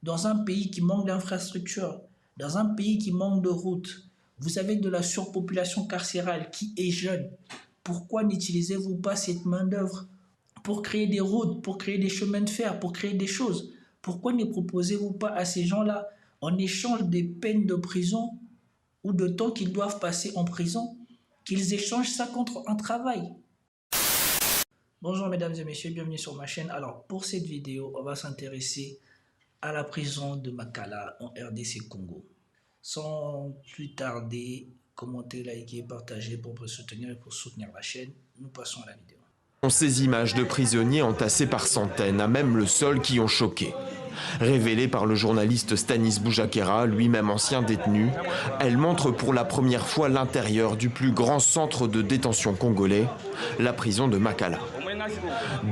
Dans un pays qui manque d'infrastructures, dans un pays qui manque de routes, vous avez de la surpopulation carcérale qui est jeune. Pourquoi n'utilisez-vous pas cette main-d'œuvre pour créer des routes, pour créer des chemins de fer, pour créer des choses? Pourquoi ne proposez-vous pas à ces gens-là, en échange des peines de prison ou de temps qu'ils doivent passer en prison, qu'ils échangent ça contre un travail? Bonjour mesdames et messieurs, bienvenue sur ma chaîne. Alors pour cette vidéo, on va s'intéresser à la prison de Makala en RDC Congo. Sans plus tarder, commentez, likez, partagez pour me soutenir et pour soutenir la chaîne. Nous passons à la vidéo. Ces images de prisonniers entassés par centaines, à même le sol, qui ont choqué. Révélées par le journaliste Stanis Boujakera, lui-même ancien détenu, elles montrent pour la première fois l'intérieur du plus grand centre de détention congolais, la prison de Makala.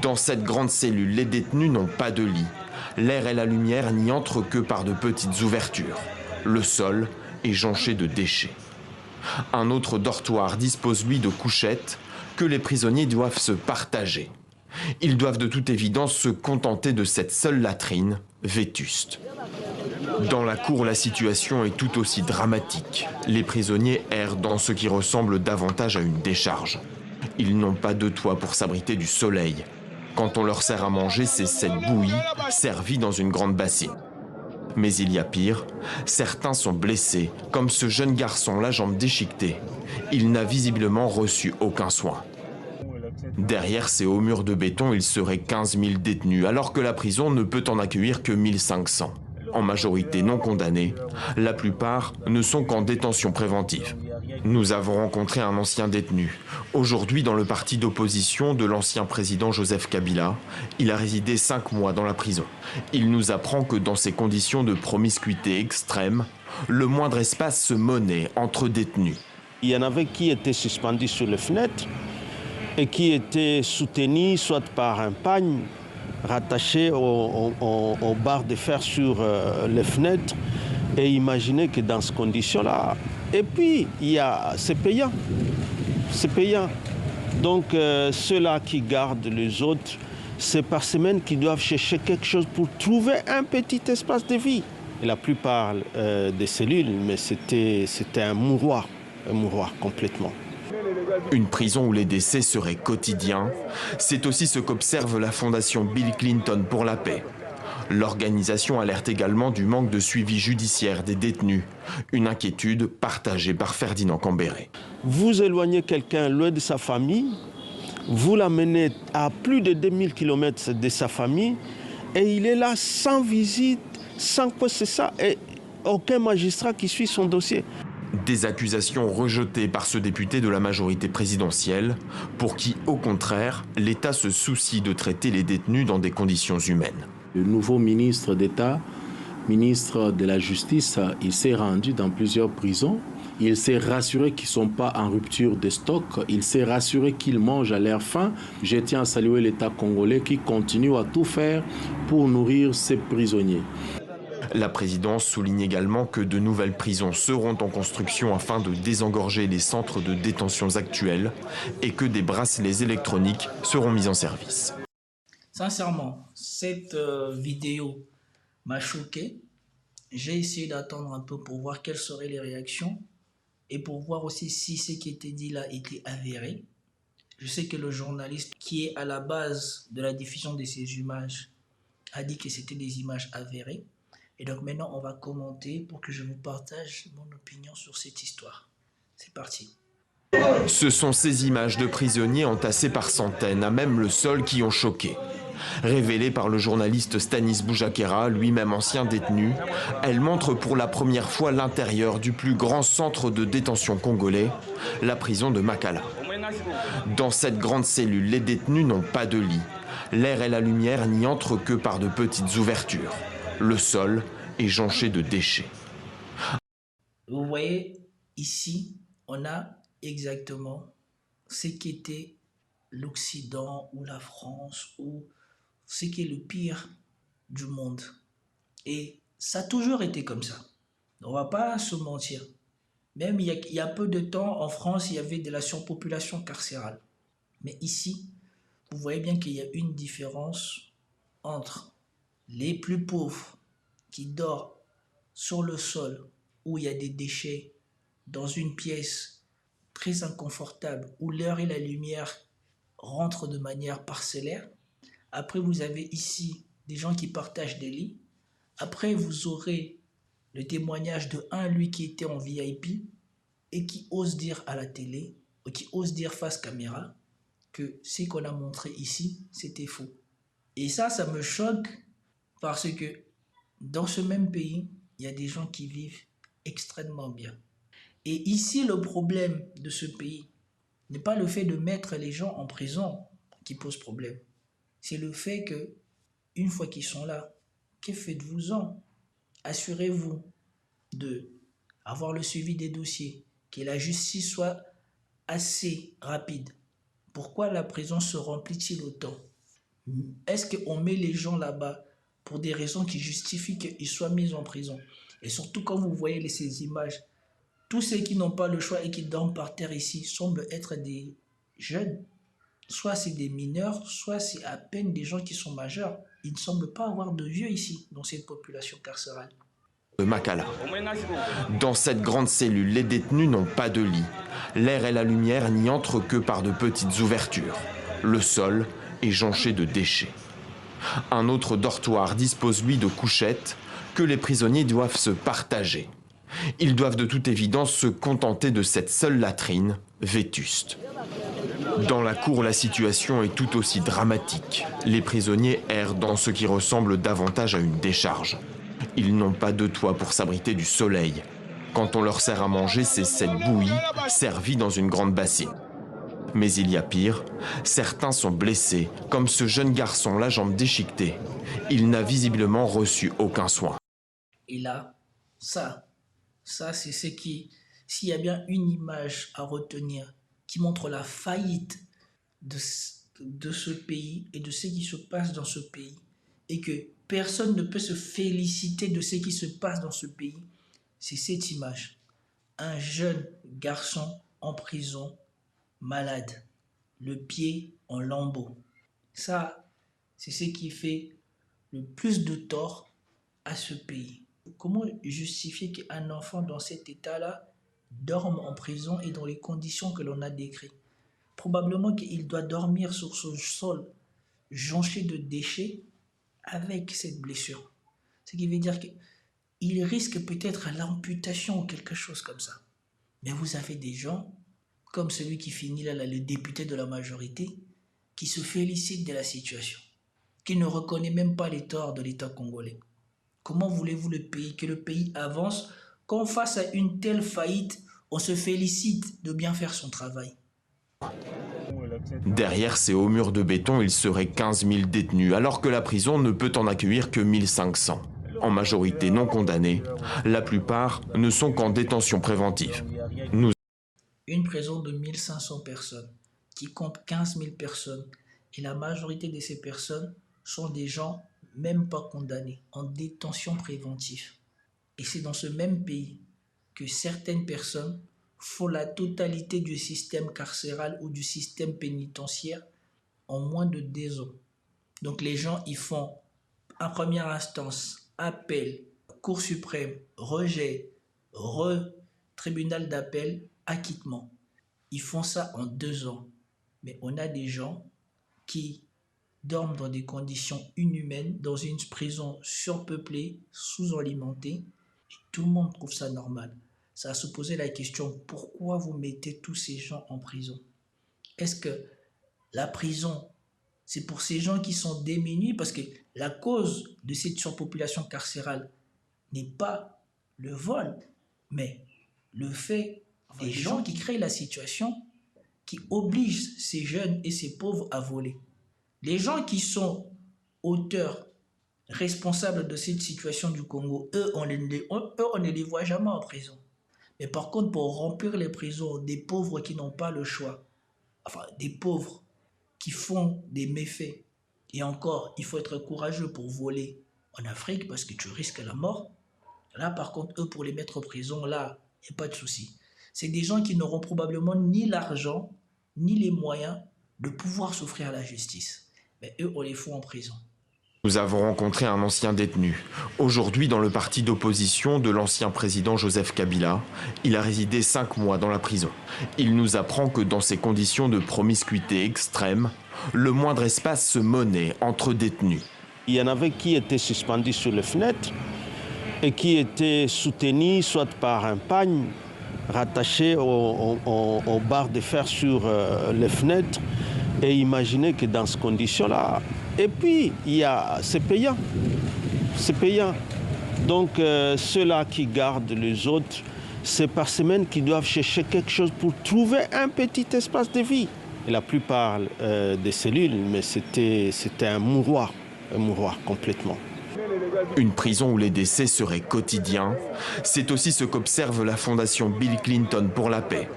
Dans cette grande cellule, les détenus n'ont pas de lit. L'air et la lumière n'y entrent que par de petites ouvertures. Le sol est jonché de déchets. Un autre dortoir dispose, lui, de couchettes que les prisonniers doivent se partager. Ils doivent de toute évidence se contenter de cette seule latrine, vétuste. Dans la cour, la situation est tout aussi dramatique. Les prisonniers errent dans ce qui ressemble davantage à une décharge. Ils n'ont pas de toit pour s'abriter du soleil. Quand on leur sert à manger, c'est cette bouillie servie dans une grande bassine. Mais il y a pire, certains sont blessés, comme ce jeune garçon, la jambe déchiquetée. Il n'a visiblement reçu aucun soin. Derrière ces hauts murs de béton, il serait 15 000 détenus, alors que la prison ne peut en accueillir que 1500. En majorité non condamnés, la plupart ne sont qu'en détention préventive. Nous avons rencontré un ancien détenu. Aujourd'hui dans le parti d'opposition de l'ancien président Joseph Kabila, il a résidé 5 mois dans la prison. Il nous apprend que dans ces conditions de promiscuité extrême, le moindre espace se monnaie entre détenus. Il y en avait qui étaient suspendus sur les fenêtres et qui étaient soutenus soit par un pagne rattaché aux barres de fer sur les fenêtres. Et imaginez que dans ces conditions-là, et puis c'est payant, c'est payant. Donc ceux-là qui gardent les autres, c'est par semaine qu'ils doivent chercher quelque chose pour trouver un petit espace de vie. Et la plupart des cellules, mais c'était un mouroir complètement. Une prison où les décès seraient quotidiens, c'est aussi ce qu'observe la fondation Bill Clinton pour la paix. L'organisation alerte également du manque de suivi judiciaire des détenus, une inquiétude partagée par Ferdinand Cambéré. Vous éloignez quelqu'un loin de sa famille, vous l'amenez à plus de 2000 km de sa famille et il est là sans visite, sans quoi c'est ça, et aucun magistrat qui suit son dossier. Des accusations rejetées par ce député de la majorité présidentielle, pour qui, au contraire, l'État se soucie de traiter les détenus dans des conditions humaines. Le nouveau ministre d'État, ministre de la Justice, il s'est rendu dans plusieurs prisons. Il s'est rassuré qu'ils ne sont pas en rupture de stock. Il s'est rassuré qu'ils mangent à leur faim. Je tiens à saluer l'État congolais qui continue à tout faire pour nourrir ses prisonniers. La présidence souligne également que de nouvelles prisons seront en construction afin de désengorger les centres de détention actuels et que des bracelets électroniques seront mis en service. Sincèrement, cette vidéo m'a choqué. J'ai essayé d'attendre un peu pour voir quelles seraient les réactions et pour voir aussi si ce qui était dit là était avéré. Je sais que le journaliste qui est à la base de la diffusion de ces images a dit que c'était des images avérées. Et donc maintenant, on va commenter pour que je vous partage mon opinion sur cette histoire. C'est parti. Ce sont ces images de prisonniers entassés par centaines, à même le sol, qui ont choqué. Révélées par le journaliste Stanis Boujakera, lui-même ancien détenu, elles montrent pour la première fois l'intérieur du plus grand centre de détention congolais, la prison de Makala. Dans cette grande cellule, les détenus n'ont pas de lit. L'air et la lumière n'y entrent que par de petites ouvertures. Le sol est jonché de déchets. Vous voyez, ici, on a exactement ce qu'était l'Occident ou la France ou ce qui est le pire du monde. Et ça a toujours été comme ça. On ne va pas se mentir. Même il y a peu de temps, en France, il y avait de la surpopulation carcérale. Mais ici, vous voyez bien qu'il y a une différence entre les plus pauvres qui dort sur le sol où il y a des déchets, dans une pièce très inconfortable où l'air et la lumière rentrent de manière parcellaire. Après, vous avez ici des gens qui partagent des lits. Après, vous aurez le témoignage de lui qui était en VIP et qui ose dire à la télé, ou qui ose dire face caméra, que ce qu'on a montré ici, c'était faux. Et ça me choque parce que dans ce même pays, il y a des gens qui vivent extrêmement bien. Et ici, le problème de ce pays n'est pas le fait de mettre les gens en prison qui pose problème. C'est le fait que, une fois qu'ils sont là, que faites-vous-en? Assurez-vous d'avoir le suivi des dossiers, que la justice soit assez rapide. Pourquoi la prison se remplit-il autant? Est-ce qu'on met les gens là-bas pour des raisons qui justifient qu'ils soient mis en prison? Et surtout quand vous voyez ces images, tous ceux qui n'ont pas le choix et qui dorment par terre ici semblent être des jeunes. Soit c'est des mineurs, soit c'est à peine des gens qui sont majeurs. Il ne semble pas avoir de vieux ici, dans cette population carcérale. De Makala. Dans cette grande cellule, les détenus n'ont pas de lit. L'air et la lumière n'y entrent que par de petites ouvertures. Le sol est jonché de déchets. Un autre dortoir dispose lui de couchettes que les prisonniers doivent se partager. Ils doivent de toute évidence se contenter de cette seule latrine, vétuste. Dans la cour, la situation est tout aussi dramatique. Les prisonniers errent dans ce qui ressemble davantage à une décharge. Ils n'ont pas de toit pour s'abriter du soleil. Quand on leur sert à manger, c'est cette bouillie servie dans une grande bassine. Mais il y a pire, certains sont blessés, comme ce jeune garçon, la jambe déchiquetée. Il n'a visiblement reçu aucun soin. Et là, ça c'est ce qui, s'il y a bien une image à retenir qui montre la faillite de ce pays et de ce qui se passe dans ce pays, et que personne ne peut se féliciter de ce qui se passe dans ce pays, c'est cette image. Un jeune garçon en prison, malade, le pied en lambeaux. Ça, c'est ce qui fait le plus de tort à ce pays. Comment justifier qu'un enfant dans cet état-là dorme en prison et dans les conditions que l'on a décrites? Probablement qu'il doit dormir sur ce sol jonché de déchets avec cette blessure. Ce qui veut dire qu'il risque peut-être l'amputation ou quelque chose comme ça. Mais vous avez des gens, comme celui qui finit là, le député de la majorité, qui se félicite de la situation, qui ne reconnaît même pas les torts de l'État congolais. Comment voulez-vous que le pays avance quand face à une telle faillite, on se félicite de bien faire son travail? Derrière ces hauts murs de béton, il serait 15 000 détenus, alors que la prison ne peut en accueillir que 1500. En majorité non condamnés, la plupart ne sont qu'en détention préventive. Une prison de 1500 personnes, qui compte 15 000 personnes, et la majorité de ces personnes sont des gens même pas condamnés, en détention préventive. Et c'est dans ce même pays que certaines personnes font la totalité du système carcéral ou du système pénitentiaire en moins de 2 ans. Donc les gens, ils font en première instance, appel, Cour suprême, rejet, tribunal d'appel, acquittement. Ils font ça en 2 ans. Mais on a des gens qui dorment dans des conditions inhumaines, dans une prison surpeuplée, sous-alimentée, et tout le monde trouve ça normal. Ça a se poser la question, pourquoi vous mettez tous ces gens en prison? Est-ce que la prison, c'est pour ces gens qui sont démunis? Parce que la cause de cette surpopulation carcérale n'est pas le vol, mais le fait des gens qui créent la situation, qui obligent ces jeunes et ces pauvres à voler. Les gens qui sont auteurs, responsables de cette situation du Congo, eux, on ne les voit jamais en prison. Mais par contre, pour remplir les prisons, des pauvres qui n'ont pas le choix, enfin des pauvres qui font des méfaits, et encore, il faut être courageux pour voler en Afrique parce que tu risques la mort. Là, par contre, eux, pour les mettre en prison, là, il n'y a pas de souci. C'est des gens qui n'auront probablement ni l'argent, ni les moyens de pouvoir s'offrir à la justice. Mais eux, on les fout en prison. Nous avons rencontré un ancien détenu. Aujourd'hui, dans le parti d'opposition de l'ancien président Joseph Kabila, il a résidé 5 mois dans la prison. Il nous apprend que dans ces conditions de promiscuité extrême, le moindre espace se monnaie entre détenus. Il y en avait qui étaient suspendus sur les fenêtres et qui étaient soutenus soit par un pagne rattaché aux barres de fer sur les fenêtres. Et imaginez que dans ces conditions-là, et puis c'est payant, c'est payant. Donc ceux-là qui gardent les autres, c'est par semaine qu'ils doivent chercher quelque chose pour trouver un petit espace de vie. Et la plupart des cellules, mais c'était un mouroir complètement. Une prison où les décès seraient quotidiens, c'est aussi ce qu'observe la fondation Bill Clinton pour la paix.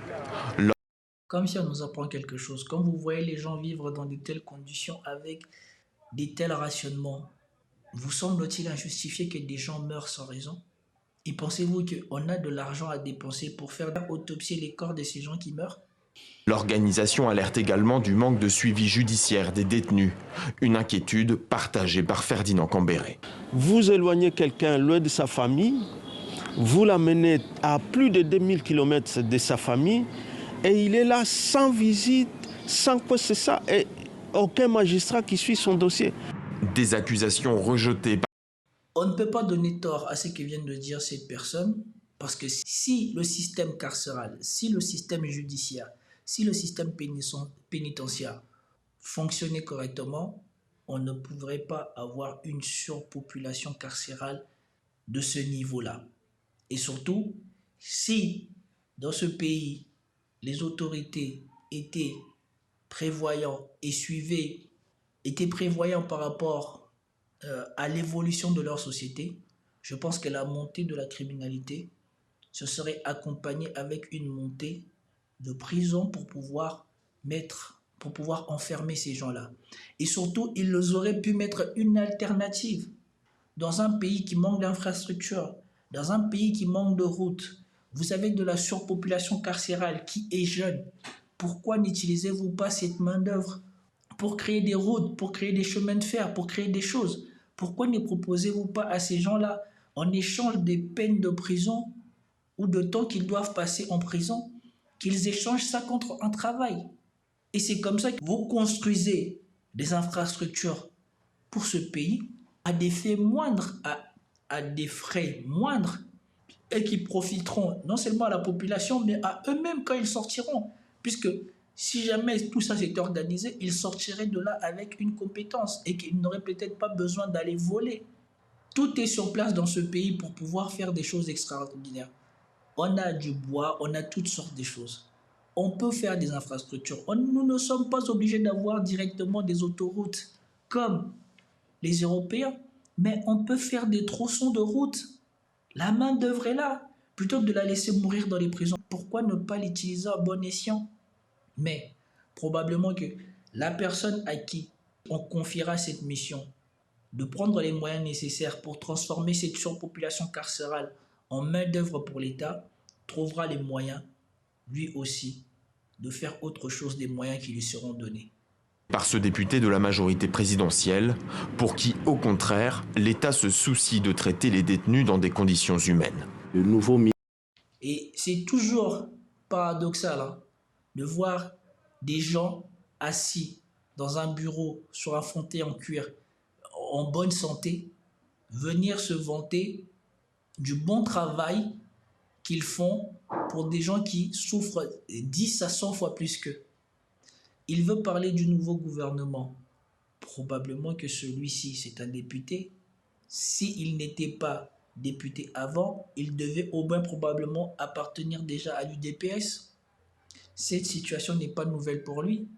Comme si on nous apprend quelque chose. Quand vous voyez les gens vivre dans de telles conditions avec des tels rationnements, vous semble-t-il injustifié que des gens meurent sans raison? Et pensez-vous qu'on a de l'argent à dépenser pour faire autopsier les corps de ces gens qui meurent? L'organisation alerte également du manque de suivi judiciaire des détenus, une inquiétude partagée par Ferdinand Cambéré. Vous éloignez quelqu'un loin de sa famille, vous l'amenez à plus de 2000 km de sa famille, et il est là sans visite, sans quoi c'est ça, et aucun magistrat qui suit son dossier. Des accusations rejetées. On ne peut pas donner tort à ce que viennent de dire ces personnes, parce que si le système carcéral, si le système judiciaire, si le système pénitentiaire fonctionnait correctement, on ne pourrait pas avoir une surpopulation carcérale de ce niveau-là. Et surtout, si dans ce pays, les autorités étaient prévoyants et étaient prévoyants par rapport à l'évolution de leur société, je pense que la montée de la criminalité se serait accompagnée avec une montée de prison pour pouvoir enfermer ces gens-là. Et surtout, ils auraient pu mettre une alternative dans un pays qui manque d'infrastructures, dans un pays qui manque de routes. Vous avez de la surpopulation carcérale qui est jeune. Pourquoi n'utilisez-vous pas cette main-d'œuvre pour créer des routes, pour créer des chemins de fer, pour créer des choses? Pourquoi ne proposez-vous pas à ces gens-là, en échange des peines de prison ou de temps qu'ils doivent passer en prison, qu'ils échangent ça contre un travail? Et c'est comme ça que vous construisez des infrastructures pour ce pays à des faits moindres, à des frais moindres, et qui profiteront non seulement à la population, mais à eux-mêmes quand ils sortiront. Puisque si jamais tout ça s'était organisé, ils sortiraient de là avec une compétence et qu'ils n'auraient peut-être pas besoin d'aller voler. Tout est sur place dans ce pays pour pouvoir faire des choses extraordinaires. On a du bois, on a toutes sortes de choses. On peut faire des infrastructures. Nous ne sommes pas obligés d'avoir directement des autoroutes comme les Européens, mais on peut faire des tronçons de route. La main-d'œuvre est là. Plutôt que de la laisser mourir dans les prisons, pourquoi ne pas l'utiliser à bon escient? Mais probablement que la personne à qui on confiera cette mission de prendre les moyens nécessaires pour transformer cette surpopulation carcérale en main-d'œuvre pour l'État trouvera les moyens, lui aussi, de faire autre chose des moyens qui lui seront donnés. Par ce député de la majorité présidentielle, pour qui, au contraire, l'État se soucie de traiter les détenus dans des conditions humaines. Le nouveau... Et c'est toujours paradoxal de voir des gens assis dans un bureau sur un fauteuil en cuir, en bonne santé, venir se vanter du bon travail qu'ils font pour des gens qui souffrent 10 à 100 fois plus qu'eux. Il veut parler du nouveau gouvernement. Probablement que celui-ci, c'est un député. S'il n'était pas député avant, il devait au moins probablement appartenir déjà à l'UDPS. Cette situation n'est pas nouvelle pour lui.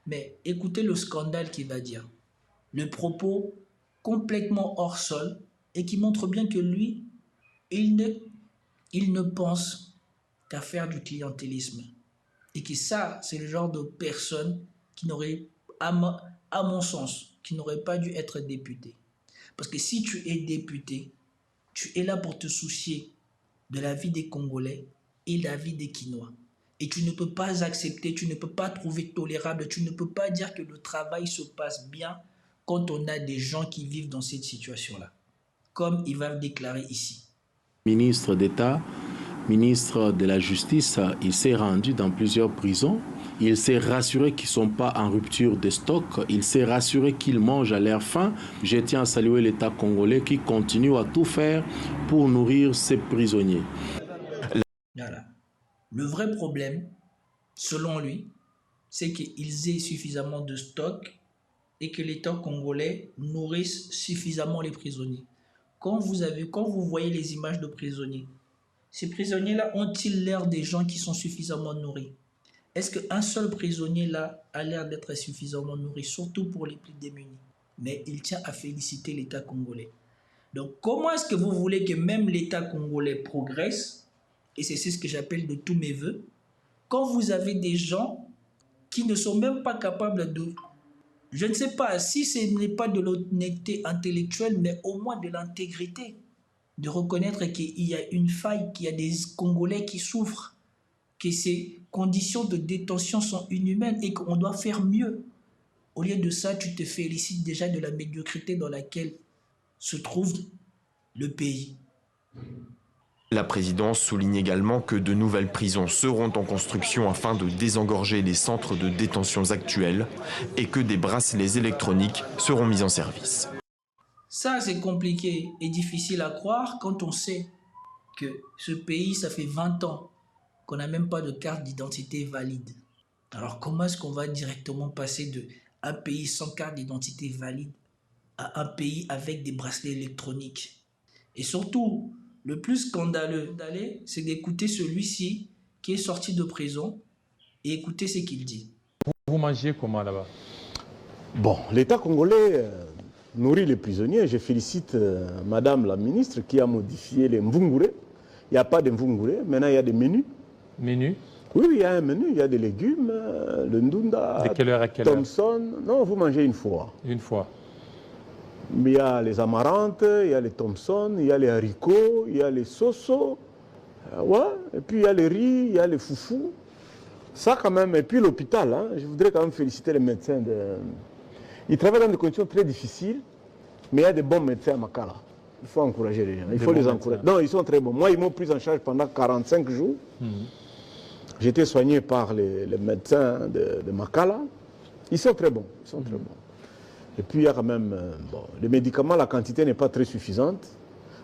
Mais écoutez le scandale qu'il va dire. Le propos complètement hors sol et qui montre bien que lui, il ne pense qu'à faire du clientélisme. Et que ça, c'est le genre de personne qui n'aurait, à mon sens, qui n'aurait pas dû être député. Parce que si tu es député, tu es là pour te soucier de la vie des Congolais et de la vie des Kinois. Et tu ne peux pas accepter, tu ne peux pas trouver tolérable, tu ne peux pas dire que le travail se passe bien quand on a des gens qui vivent dans cette situation-là, comme il va déclarer ici. Ministre d'État, ministre de la Justice, il s'est rendu dans plusieurs prisons. Il s'est rassuré qu'ils ne sont pas en rupture de stock. Il s'est rassuré qu'ils mangent à leur faim. Je tiens à saluer l'État congolais qui continue à tout faire pour nourrir ses prisonniers. Voilà. Le vrai problème, selon lui, c'est qu'ils aient suffisamment de stock et que l'État congolais nourrisse suffisamment les prisonniers. Quand vous voyez les images de prisonniers, ces prisonniers-là ont-ils l'air des gens qui sont suffisamment nourris? Est-ce qu'un seul prisonnier là a l'air d'être suffisamment nourri, surtout pour les plus démunis? Mais il tient à féliciter l'État congolais. Donc comment est-ce que vous voulez que même l'État congolais progresse? Et c'est ce que j'appelle de tous mes voeux. Quand vous avez des gens qui ne sont même pas capables de... Je ne sais pas si ce n'est pas de l'honnêteté intellectuelle, mais au moins de l'intégrité. De reconnaître qu'il y a une faille, qu'il y a des Congolais qui souffrent, que ces conditions de détention sont inhumaines et qu'on doit faire mieux. Au lieu de ça, tu te félicites déjà de la médiocrité dans laquelle se trouve le pays. La présidence souligne également que de nouvelles prisons seront en construction afin de désengorger les centres de détention actuels et que des bracelets électroniques seront mis en service. Ça, c'est compliqué et difficile à croire quand on sait que ce pays, ça fait 20 ans qu'on n'a même pas de carte d'identité valide. Alors comment est-ce qu'on va directement passer d'un pays sans carte d'identité valide à un pays avec des bracelets électroniques? Et surtout, le plus scandaleux d'aller, c'est d'écouter celui-ci qui est sorti de prison et écouter ce qu'il dit. Vous mangez comment là-bas? Bon, l'État congolais nourrit les prisonniers. Je félicite Madame la ministre qui a modifié les mvungure. Il n'y a pas de mvungure, maintenant il y a des menus. Menus? Oui, il y a un menu, il y a des légumes, le ndunda, de quelle heure à quelle heure? Thomson. Non, vous mangez une fois. Une fois. Il y a les amarantes, il y a les Thomson, il y a les haricots, il y a les soso. Ouais, et puis il y a les riz, il y a les foufous. Ça quand même, et puis l'hôpital, hein, je voudrais quand même féliciter les médecins. Ils travaillent dans des conditions très difficiles, mais il y a des bons médecins à Makala. Il faut encourager les gens, il faut les encourager. Non, ils sont très bons. Moi, ils m'ont pris en charge pendant 45 jours. J'ai été soigné par les médecins de Makala. Ils sont très bons, ils sont très bons. Et puis il y a quand même, bon, les médicaments, la quantité n'est pas très suffisante.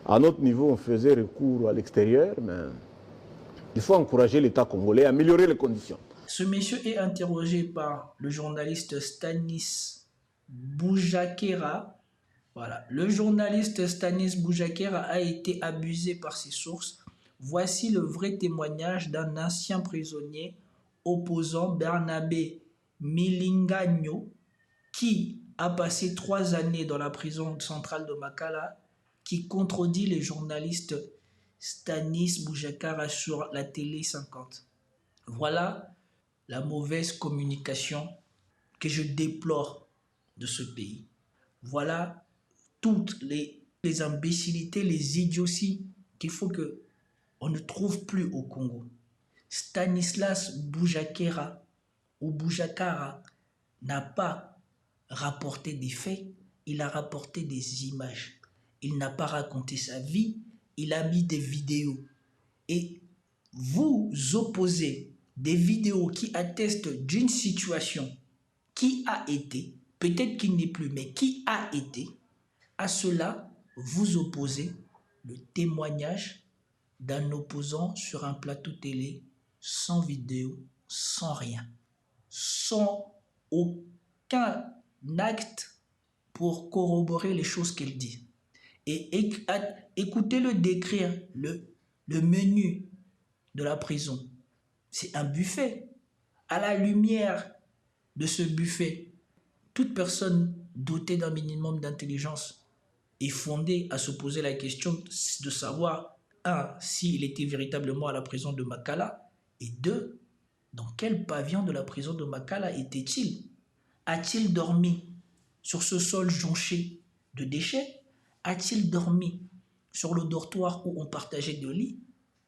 À notre niveau, on faisait recours à l'extérieur, mais il faut encourager l'État congolais, améliorer les conditions. Ce monsieur est interrogé par le journaliste Stanis Boujakera. Voilà. Le journaliste Stanis Boujakera a été abusé par ses sources. Voici le vrai témoignage d'un ancien prisonnier opposant, Bernabé Milingagno, qui a passé 3 années dans la prison centrale de Makala, qui contredit les journalistes Stanis Boujakera sur la télé 50. Voilà la mauvaise communication que je déplore de ce pays. Voilà toutes les imbécilités, les idioties qu'il faut qu'on ne trouve plus au Congo. Stanislas Boujakera ou Boujakara n'a pas rapporté des faits, il a rapporté des images. Il n'a pas raconté sa vie, il a mis des vidéos. Et vous opposez des vidéos qui attestent d'une situation qui a été, peut-être qu'il n'est plus, mais qui a été, à cela, vous opposez le témoignage d'un opposant sur un plateau télé, sans vidéo, sans rien, sans aucun acte pour corroborer les choses qu'il dit. Et écoutez-le décrire le menu de la prison. C'est un buffet. À la lumière de ce buffet, toute personne dotée d'un minimum d'intelligence est fondée à se poser la question de savoir, 1, s'il était véritablement à la prison de Makala, et 2, dans quel pavillon de la prison de Makala était-il? A-t-il dormi sur ce sol jonché de déchets? A-t-il dormi sur le dortoir où on partageait des lits?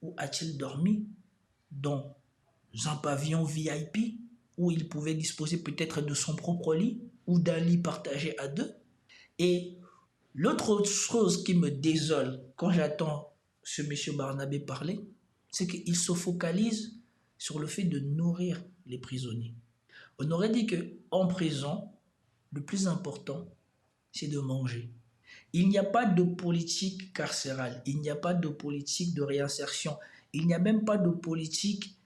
Ou a-t-il dormi dans un pavillon VIP où il pouvait disposer peut-être de son propre lit ou d'un lit partagé à 2? Et l'autre chose qui me désole quand j'attends ce monsieur Barnabé parler, c'est qu'il se focalise sur le fait de nourrir les prisonniers. On aurait dit qu'en prison, le plus important, c'est de manger. Il n'y a pas de politique carcérale, il n'y a pas de politique de réinsertion, il n'y a même pas de politique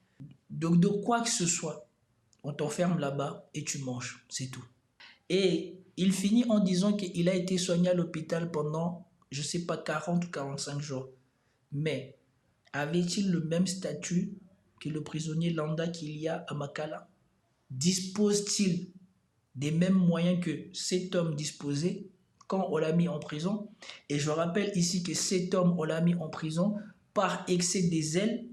de quoi que ce soit. On t'enferme là-bas et tu manges, c'est tout. Et il finit en disant qu'il a été soigné à l'hôpital pendant, je ne sais pas, 40 ou 45 jours. Mais avait-il le même statut que le prisonnier lambda qu'il y a à Makala? Dispose-t-il des mêmes moyens que cet homme disposait quand on l'a mis en prison? Et je rappelle ici que cet homme, on l'a mis en prison par excès des zèles.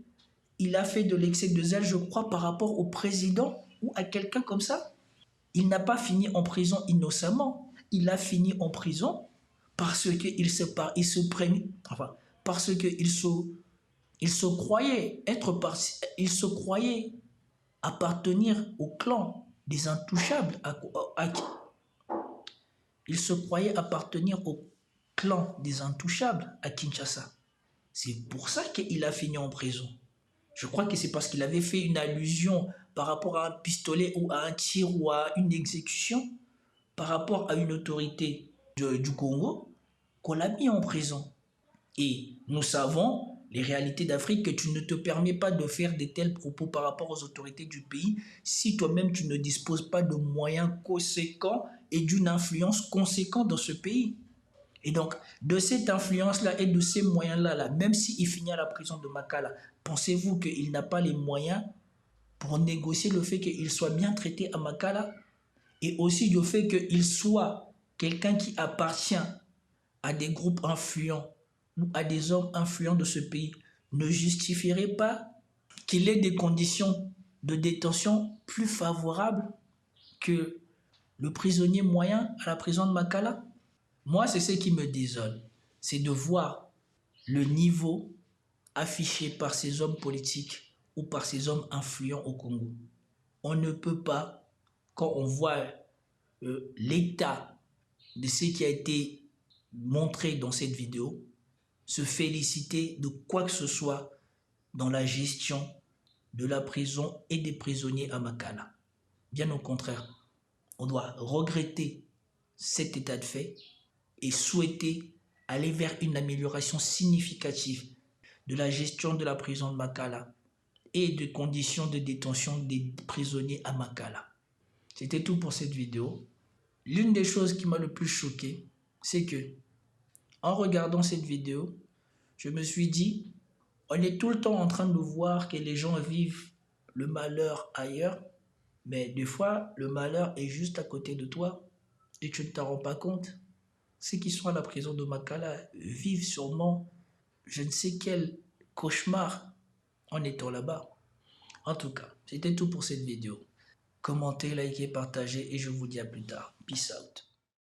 Il a fait de l'excès de zèle, je crois, par rapport au président ou à quelqu'un comme ça. Il n'a pas fini en prison innocemment. Il a fini en prison parce qu'il se croyait il se croyait appartenir au clan des intouchables. Il se croyait appartenir au clan des intouchables à Kinshasa. C'est pour ça qu'il a fini en prison. Je crois que c'est parce qu'il avait fait une allusion par rapport à un pistolet ou à un tir ou à une exécution par rapport à une autorité du Congo qu'on l'a mis en prison. Et nous savons les réalités d'Afrique que tu ne te permets pas de faire de tels propos par rapport aux autorités du pays si toi-même tu ne disposes pas de moyens conséquents et d'une influence conséquente dans ce pays. Et donc, de cette influence-là et de ces moyens-là, même s'il finit à la prison de Makala, pensez-vous qu'il n'a pas les moyens pour négocier le fait qu'il soit bien traité à Makala et aussi le fait qu'il soit quelqu'un qui appartient à des groupes influents ou à des hommes influents de ce pays ne justifierait pas qu'il ait des conditions de détention plus favorables que le prisonnier moyen à la prison de Makala? Moi, c'est ce qui me désole, c'est de voir le niveau affiché par ces hommes politiques ou par ces hommes influents au Congo. On ne peut pas, quand on voit l'état de ce qui a été montré dans cette vidéo, se féliciter de quoi que ce soit dans la gestion de la prison et des prisonniers à Makala. Bien au contraire, on doit regretter cet état de fait et souhaiter aller vers une amélioration significative de la gestion de la prison de Makala et des conditions de détention des prisonniers à Makala. C'était tout pour cette vidéo. L'une des choses qui m'a le plus choqué, c'est que en regardant cette vidéo, je me suis dit, on est tout le temps en train de voir que les gens vivent le malheur ailleurs, mais des fois, le malheur est juste à côté de toi et tu ne t'en rends pas compte. Ceux qui sont à la prison de Makala vivent sûrement je ne sais quel cauchemar en étant là-bas. En tout cas, c'était tout pour cette vidéo. Commentez, likez, partagez et je vous dis à plus tard. Peace out.